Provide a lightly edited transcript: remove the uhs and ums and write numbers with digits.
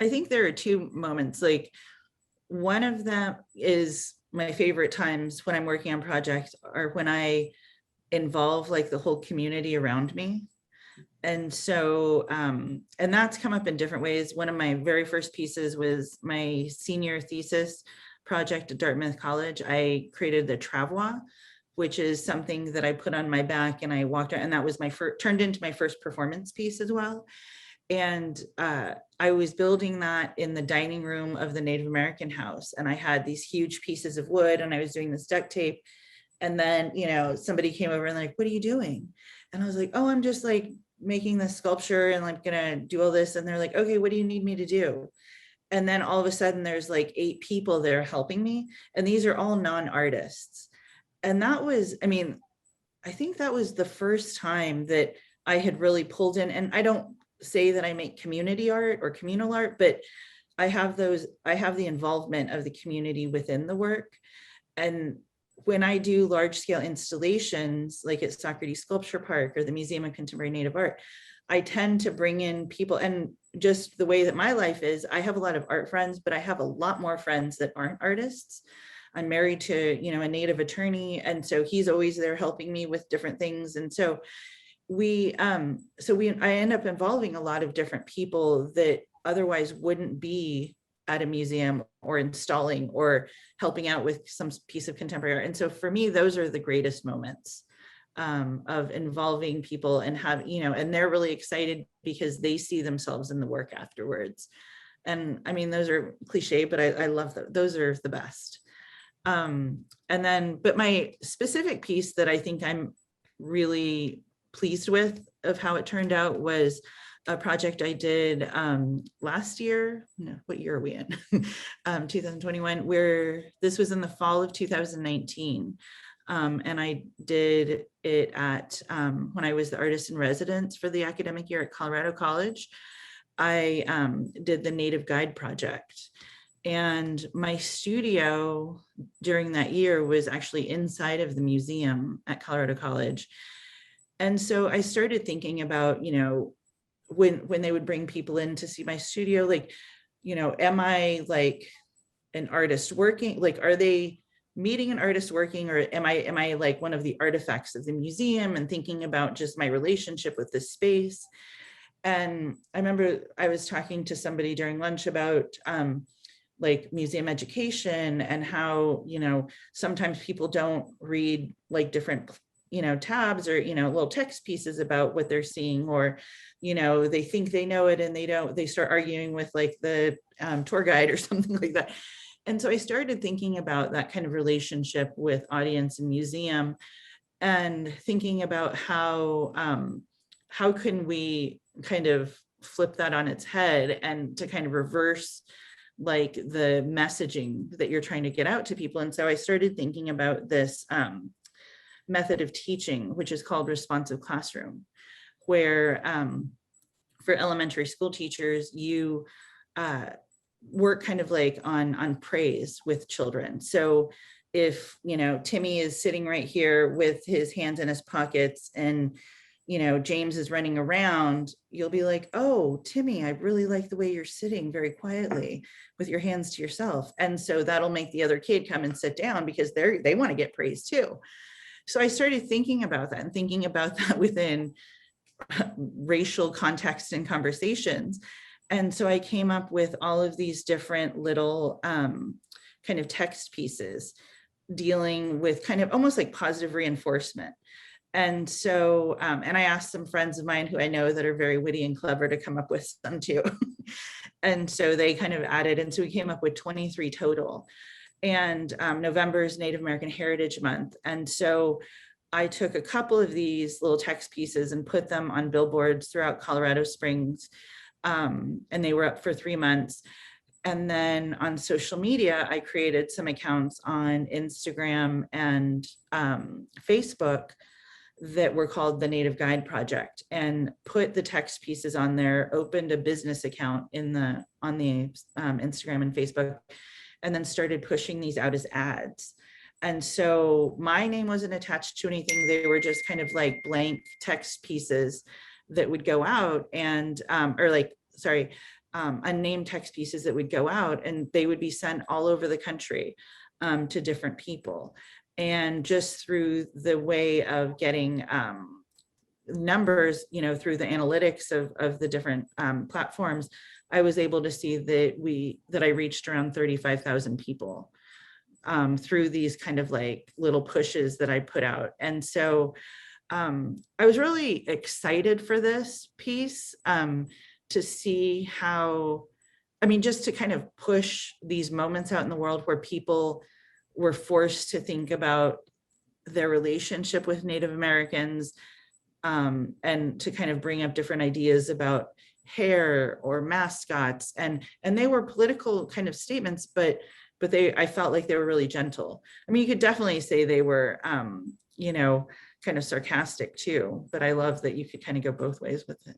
I think there are two moments. Like one of them is my favorite times when I'm working on projects are when I involve like the whole community around me. And so, and that's come up in different ways. One of my very first pieces was my senior thesis project at Dartmouth College. I created the travois, which is something that I put on my back and I walked around, and that was my first, turned into my first performance piece as well. And I was building that in the dining room of the Native American house. And I had these huge pieces of wood and I was doing this duct tape. And then, you know, somebody came over and like, what are you doing? And I was like, oh, I'm just like making this sculpture and like gonna do all this. And they're like, okay, what do you need me to do? And then all of a sudden there's like 8 people that are helping me. And these are all non-artists. And that was, I mean, I think that was the first time that I had really pulled in, and I don't say that I make community art or communal art, but I have the involvement of the community within the work. And when I do large scale installations, like at Socrates Sculpture Park or the Museum of Contemporary Native Art, I tend to bring in people, and just the way that my life is, I have a lot of art friends, but I have a lot more friends that aren't artists. I'm married to, you know, a Native attorney. And so he's always there helping me with different things. And so I end up involving a lot of different people that otherwise wouldn't be at a museum or installing or helping out with some piece of contemporary art. And so for me, those are the greatest moments of involving people and have, you know, and they're really excited because they see themselves in the work afterwards. And I mean, those are cliche, but I love them. Those are the best. And then, but my specific piece that I think I'm really pleased with of how it turned out was a project I did last year. No, what year are we in? 2021, where this was in the fall of 2019. And I did it at, when I was the artist in residence for the academic year at Colorado College, I did the Native Guide project. And my studio during that year was actually inside of the museum at Colorado College. And so I started thinking about, you know, when they would bring people in to see my studio, like, you know, am I like an artist working? Like, are they meeting an artist working, or am I like one of the artifacts of the museum, and thinking about just my relationship with this space? And I remember I was talking to somebody during lunch about like museum education and how, you know, sometimes people don't read like different, you know, tabs or, you know, little text pieces about what they're seeing, or, you know, they think they know it and they don't, they start arguing with like the tour guide or something like that. And so I started thinking about that kind of relationship with audience and museum, and thinking about how can we kind of flip that on its head and to kind of reverse like the messaging that you're trying to get out to people. And so I started thinking about this method of teaching, which is called responsive classroom, where for elementary school teachers, you work kind of like on praise with children. So if, you know, Timmy is sitting right here with his hands in his pockets and, you know, James is running around, you'll be like, oh, Timmy, I really like the way you're sitting very quietly with your hands to yourself. And so that'll make the other kid come and sit down because they want to get praise too. So I started thinking about that, and thinking about that within racial context and conversations. And so I came up with all of these different little kind of text pieces dealing with kind of almost like positive reinforcement. And so, and I asked some friends of mine who I know that are very witty and clever to come up with some too. And so they kind of added, and so we came up with 23 total. And November is Native American Heritage Month. And so I took a couple of these little text pieces and put them on billboards throughout Colorado Springs. And they were up for 3 months. And then on social media, I created some accounts on Instagram and Facebook that were called the Native Guide Project, and put the text pieces on there, opened a business account on the Instagram and Facebook, and then started pushing these out as ads. And so my name wasn't attached to anything. They were just kind of like blank text pieces that would go out, and unnamed text pieces that would go out, and they would be sent all over the country to different people. And just through the way of getting numbers, through the analytics of the different platforms, I was able to see that I reached around 35,000 people through these kind of like little pushes that I put out. And so I was really excited for this piece to see how, just to kind of push these moments out in the world where people were forced to think about their relationship with Native Americans, and to kind of bring up different ideas about hair or mascots. And they were political kind of statements, but I felt like they were really gentle. You could definitely say they were, kind of sarcastic too, but I love that you could kind of go both ways with it.